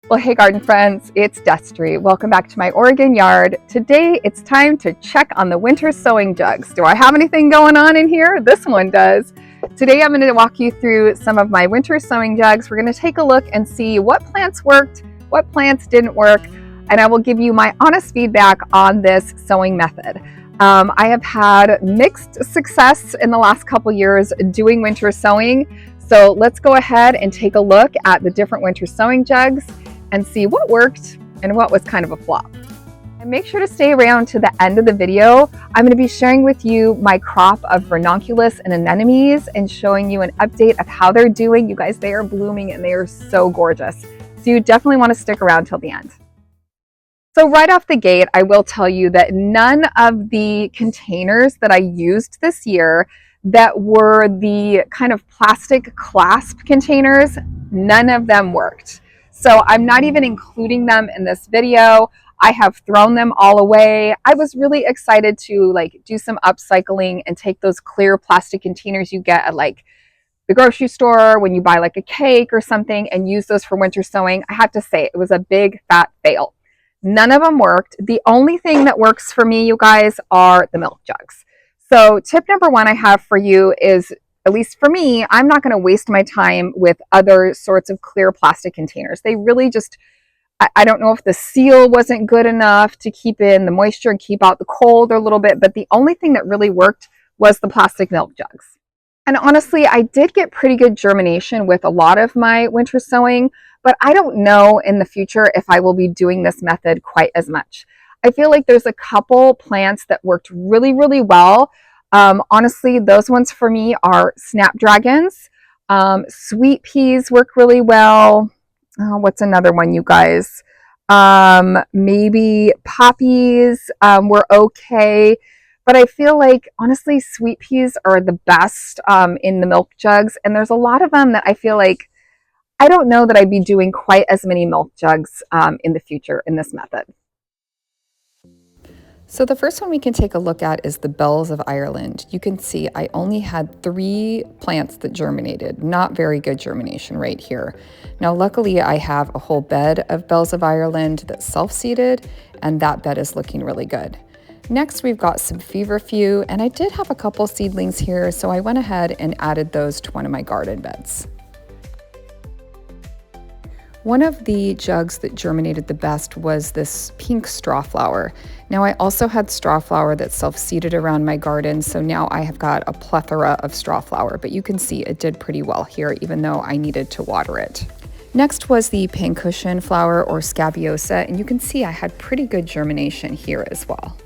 Well, hey garden friends, it's Destry. Welcome back to my Oregon yard. Today it's time to check on the winter sowing jugs. Do I have anything going on in here? This one does. Today I'm going to walk you through some of my winter sowing jugs. We're going to take a look and see what plants worked, what plants didn't work, and I will give you my honest feedback on this sowing method. I have had mixed success in the last couple years doing winter sowing. So let's go ahead and take a look at the different winter sowing jugs and see what worked and what was kind of a flop. And make sure to stay around to the end of the video. I'm going to be sharing with you my crop of Ranunculus and Anemones and showing you an update of how they're doing. You guys, they are blooming and they are so gorgeous. So you definitely want to stick around till the end. So right off the gate, I will tell you that none of the containers that I used this year that were the kind of plastic clasp containers, none of them worked. So I'm not even including them in this video. I have thrown them all away. I was really excited to do some upcycling and take those clear plastic containers you get at the grocery store when you buy a cake or something and use those for winter sowing. I have to say it was a big fat fail. None of them worked. The only thing that works for me, you guys, are the milk jugs. So tip number one I have for you is, at least for me, I'm not going to waste my time with other sorts of clear plastic containers. They really just, I don't know if the seal wasn't good enough to keep in the moisture and keep out the cold a little bit, but the only thing that really worked was the plastic milk jugs. And honestly, I did get pretty good germination with a lot of my winter sowing, but I don't know in the future if I will be doing this method quite as much. I feel like there's a couple plants that worked really, really well. Honestly, those ones for me are snapdragons. Sweet peas work really well. What's another one, you guys? Maybe poppies were okay. But I feel like, honestly, sweet peas are the best in the milk jugs. And there's a lot of them that I feel like, I don't know that I'd be doing quite as many milk jugs in the future in this method. So the first one we can take a look at is the bells of Ireland. You can see I only had 3 plants that germinated, not very good germination right here. Now luckily I have a whole bed of bells of Ireland that's self-seeded, and that bed is looking really good. Next we've got some feverfew, and I did have a couple seedlings here, so I went ahead and added those to one of my garden beds. One of the jugs that germinated the best was this pink straw flower. Now I also had straw flower that's self-seeded around my garden, so now I have got a plethora of straw flower, but you can see it did pretty well here, even though I needed to water it. Next was the pincushion flower or scabiosa, and you can see I had pretty good germination here as well.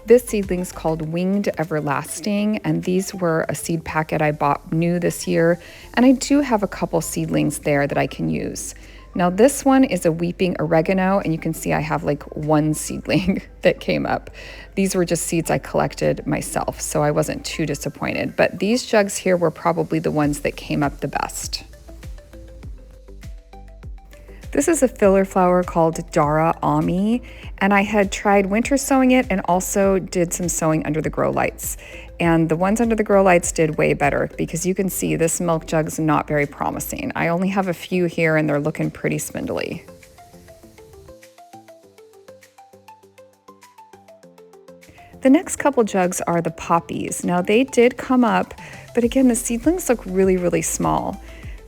This seedling's called Winged Everlasting, and these were a seed packet I bought new this year, and I do have a couple seedlings there that I can use. Now this one is a weeping oregano, and you can see I have one seedling that came up. These were just seeds I collected myself, so I wasn't too disappointed, but these jugs here were probably the ones that came up the best. This is a filler flower called Dara Ami, and I had tried winter sowing it and also did some sowing under the grow lights. And the ones under the grow lights did way better because you can see this milk jug's not very promising. I only have a few here and they're looking pretty spindly. The next couple jugs are the poppies. Now they did come up, but again, the seedlings look really, really small.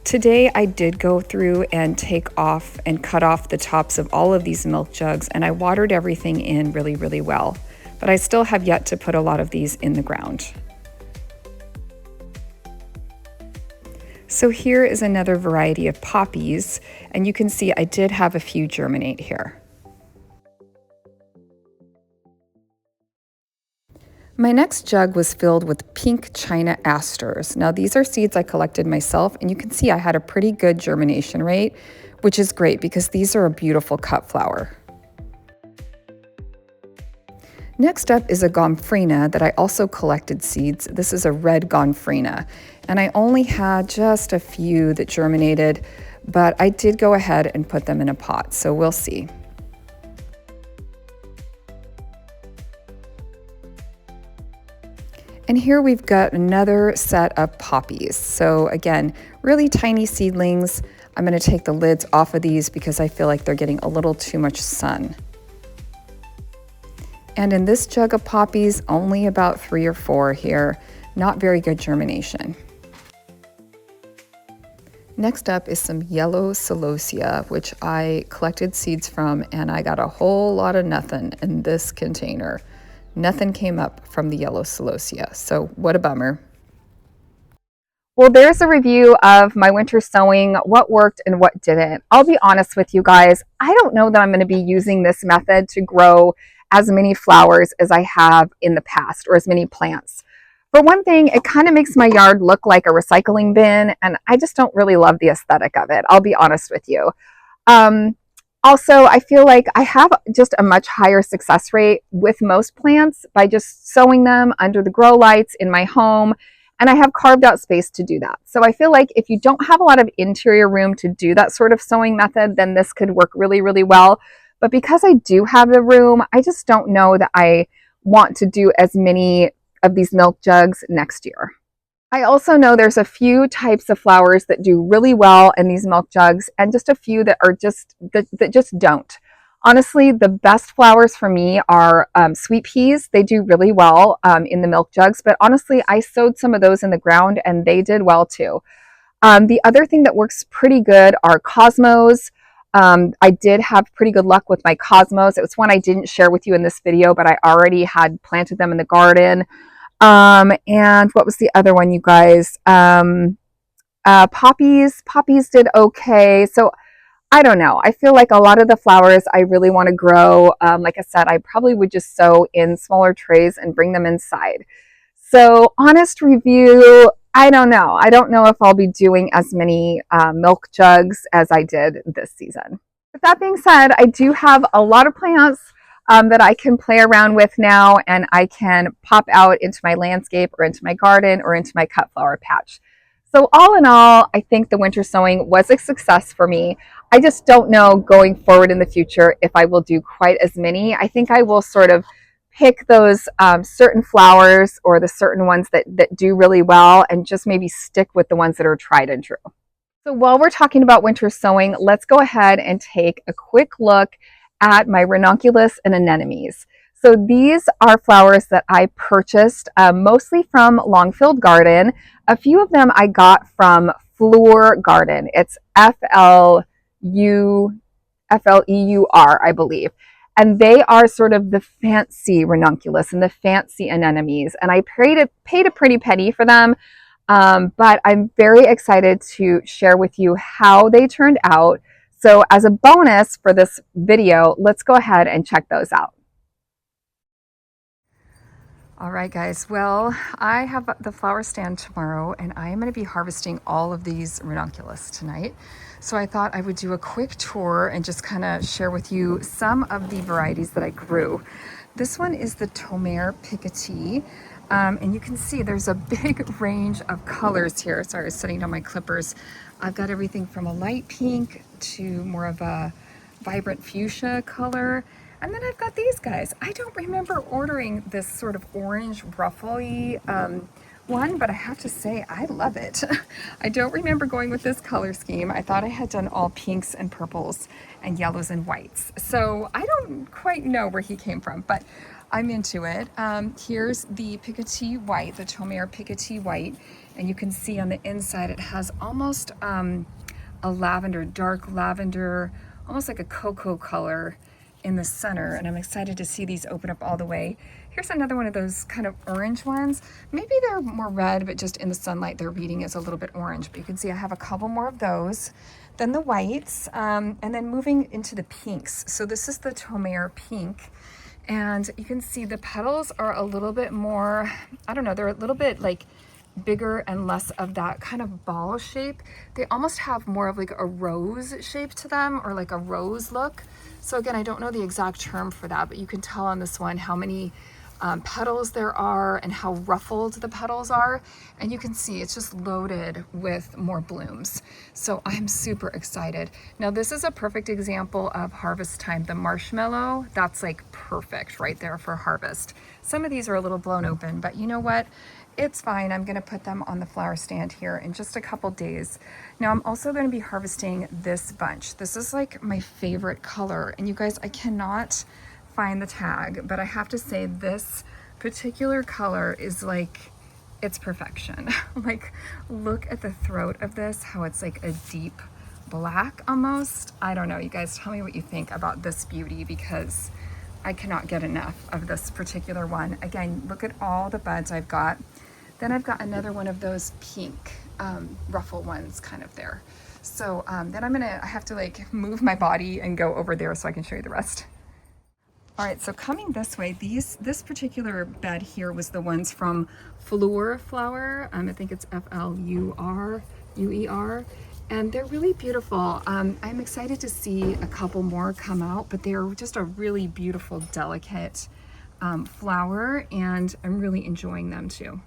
Today I did go through and take off and cut off the tops of all of these milk jugs, and I watered everything in really, really well. But I still have yet to put a lot of these in the ground. So here is another variety of poppies, and you can see I did have a few germinate here. My next jug was filled with pink China asters. Now these are seeds I collected myself, and you can see I had a pretty good germination rate, which is great because these are a beautiful cut flower. Next up is a gomphrena that I also collected seeds. This is a red gomphrena, and I only had just a few that germinated, but I did go ahead and put them in a pot, so we'll see. And here we've got another set of poppies. So again, really tiny seedlings. I'm going to take the lids off of these because I feel like they're getting a little too much sun. And in this jug of poppies, only about 3 or 4 here. Not very good germination. Next up is some yellow celosia, which I collected seeds from, and I got a whole lot of nothing in this container. Nothing came up from the yellow celosia, so what a bummer. Well, there's a review of my winter sowing, what worked and what didn't. I'll be honest with you guys, I don't know that I'm going to be using this method to grow as many flowers as I have in the past, or as many plants. For one thing, it kind of makes my yard look like a recycling bin, and I just don't really love the aesthetic of it. I'll be honest with you. Also, I feel like I have just a much higher success rate with most plants by just sowing them under the grow lights in my home, and I have carved out space to do that. So I feel like if you don't have a lot of interior room to do that sort of sowing method, then this could work really, really well. But because I do have the room, I just don't know that I want to do as many of these milk jugs next year. I also know there's a few types of flowers that do really well in these milk jugs, and just a few that are that just don't. Honestly, the best flowers for me are sweet peas. They do really well in the milk jugs, but honestly, I sowed some of those in the ground and they did well too. The other thing that works pretty good are cosmos. I did have pretty good luck with my cosmos. It was one I didn't share with you in this video, but I already had planted them in the garden. And what was the other one, you guys? Poppies. Poppies did okay. So I don't know. I feel like a lot of the flowers I really want to grow, like I said, I probably would just sow in smaller trays and bring them inside. So honest review, I don't know. I don't know if I'll be doing as many milk jugs as I did this season. With that being said, I do have a lot of plants that I can play around with now, and I can pop out into my landscape or into my garden or into my cut flower patch. So all in all, I think the winter sowing was a success for me. I just don't know going forward in the future if I will do quite as many. I think I will sort of pick those certain flowers or the certain ones that do really well, and just maybe stick with the ones that are tried and true. So while we're talking about winter sowing, let's go ahead and take a quick look at my Ranunculus and Anemones. So these are flowers that I purchased mostly from Longfield Garden. A few of them I got from Fleur Garden. It's Fleur, I believe. And they are sort of the fancy Ranunculus and the fancy Anemones. And I paid a pretty penny for them. But I'm very excited to share with you how they turned out. So as a bonus for this video, let's go ahead and check those out. All right, guys. Well, I have the flower stand tomorrow, and I am going to be harvesting all of these Ranunculus tonight. So I thought I would do a quick tour and just kind of share with you some of the varieties that I grew. This one is the Tomere Picotee. And you can see there's a big range of colors here. Sorry, I was setting down my clippers. I've got everything from a light pink to more of a vibrant fuchsia color. And then I've got these guys. I don't remember ordering this sort of orange ruffly one, but I have to say I love it. I don't remember going with this color scheme. I thought I had done all pinks and purples and yellows and whites. So I don't quite know where he came from, but I'm into it. Here's the Picotee White, the Tomere Picotee White. And you can see on the inside it has almost a lavender, dark lavender, almost like a cocoa color in the center, and I'm excited to see these open up all the way. Here's another one of those kind of orange ones. Maybe they're more red, but just in the sunlight their reading is a little bit orange. But you can see I have a couple more of those. Then the whites, and then moving into the pinks. So this is the Tomere Pink, and you can see the petals are a little bit more, I don't know, they're a little bit like bigger and less of that kind of ball shape. They almost have more of like a rose shape to them, or like a rose look. So again, I don't know the exact term for that, but you can tell on this one how many petals there are and how ruffled the petals are. And you can see it's just loaded with more blooms. So I'm super excited. Now this is a perfect example of harvest time. The marshmallow, that's like perfect right there for harvest. Some of these are a little blown open, but you know what? it's fine. I'm gonna put them on the flower stand here in just a couple days. Now I'm also gonna be harvesting this bunch. This is like my favorite color. And you guys, I cannot find the tag, but I have to say this particular color is like, it's perfection. Like, look at the throat of this, how it's like a deep black almost. I don't know, you guys, tell me what you think about this beauty, because I cannot get enough of this particular one. Again, look at all the buds I've got. Then I've got another one of those pink ruffle ones kind of there. So then I have to like move my body and go over there so I can show you the rest. All right, so coming this way, this particular bed here was the ones from Fleur Flower. I think it's F-L-U-R-U-E-R. And they're really beautiful. I'm excited to see a couple more come out, but they're just a really beautiful, delicate flower, and I'm really enjoying them too.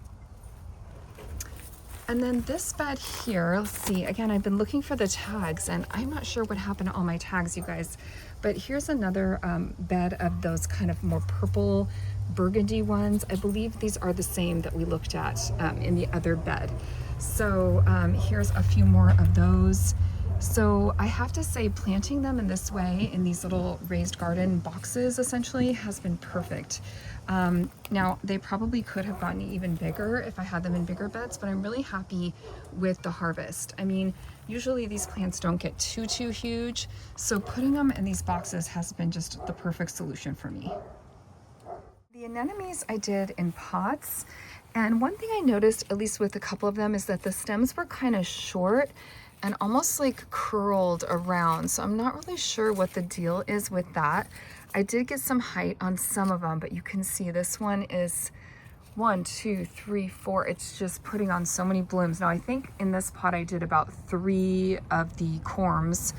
And then this bed here, let's see, again, I've been looking for the tags and I'm not sure what happened to all my tags, you guys, but here's another bed of those kind of more purple burgundy ones. I believe these are the same that we looked at in the other bed. So here's a few more of those. So I have to say, planting them in this way, in these little raised garden boxes, essentially, has been perfect. Now, they probably could have gotten even bigger if I had them in bigger beds, but I'm really happy with the harvest. I mean, usually these plants don't get too huge, so putting them in these boxes has been just the perfect solution for me. The anemones I did in pots, and one thing I noticed, at least with a couple of them, is that the stems were kind of short and almost like curled around. So I'm not really sure what the deal is with that. I did get some height on some of them, but you can see this one is 1, 2, 3, 4. It's just putting on so many blooms. Now I think in this pot I did about 3 of the corms.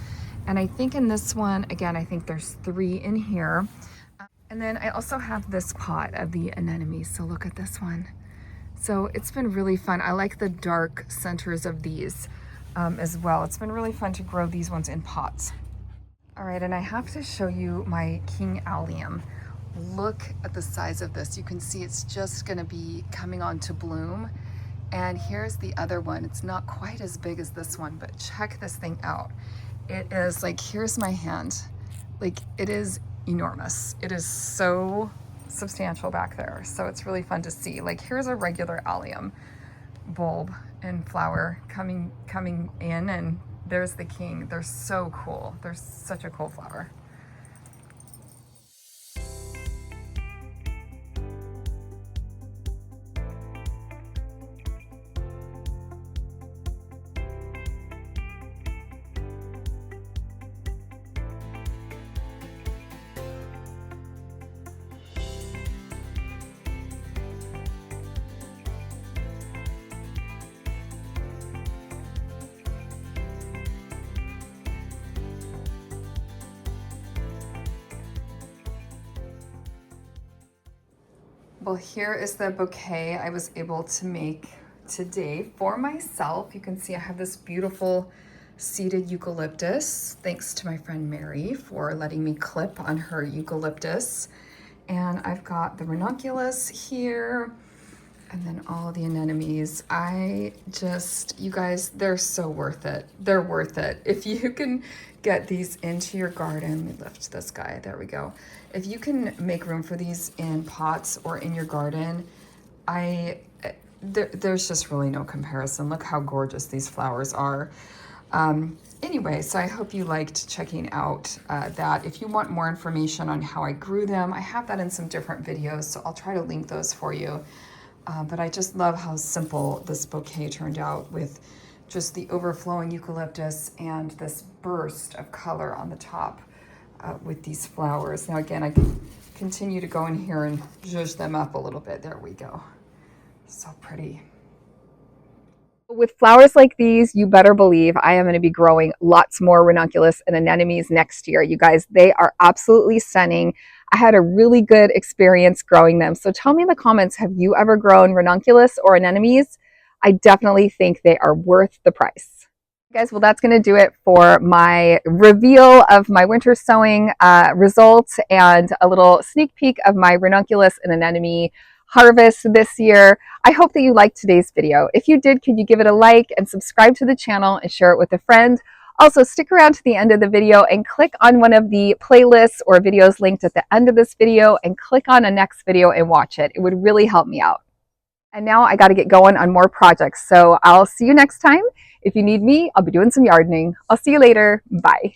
And I think in this one, again, I think there's 3 in here. And then I also have this pot of the anemones. So look at this one. So it's been really fun. I like the dark centers of these as well. It's been really fun to grow these ones in pots. All right, and I have to show you my King Allium. Look at the size of this. You can see it's just gonna be coming on to bloom. And here's the other one. It's not quite as big as this one, but check this thing out. It is like, here's my hand. Like, it is enormous. It is so substantial back there. So it's really fun to see. Like, here's a regular allium bulb and flower coming in, and there's the king. They're so cool. They're such a cool flower. Well, here is the bouquet I was able to make today for myself. You can see I have this beautiful seeded eucalyptus, thanks to my friend Mary for letting me clip on her eucalyptus. And I've got the ranunculus here, and then all the anemones. You guys, they're so worth it. They're worth it. If you can get these into your garden, let me lift this guy, there we go. If you can make room for these in pots or in your garden, there's just really no comparison. Look how gorgeous these flowers are. Anyway, so I hope you liked checking out that. If you want more information on how I grew them, I have that in some different videos, so I'll try to link those for you. But I just love how simple this bouquet turned out with just the overflowing eucalyptus and this burst of color on the top with these flowers. Now again, I can continue to go in here and zhuzh them up a little bit. There we go. So pretty. With flowers like these, you better believe I am going to be growing lots more ranunculus and anemones next year. You guys, they are absolutely stunning. I had a really good experience growing them. So tell me in the comments, have you ever grown ranunculus or anemones? I definitely think they are worth the price. Guys, well, that's going to do it for my reveal of my winter sowing results and a little sneak peek of my ranunculus and anemone harvest this year. I hope that you liked today's video. If you did, could you give it a like and subscribe to the channel and share it with a friend? Also, stick around to the end of the video and click on one of the playlists or videos linked at the end of this video and click on a next video and watch it. It would really help me out. And now I got to get going on more projects. So I'll see you next time. If you need me, I'll be doing some gardening. I'll see you later. Bye.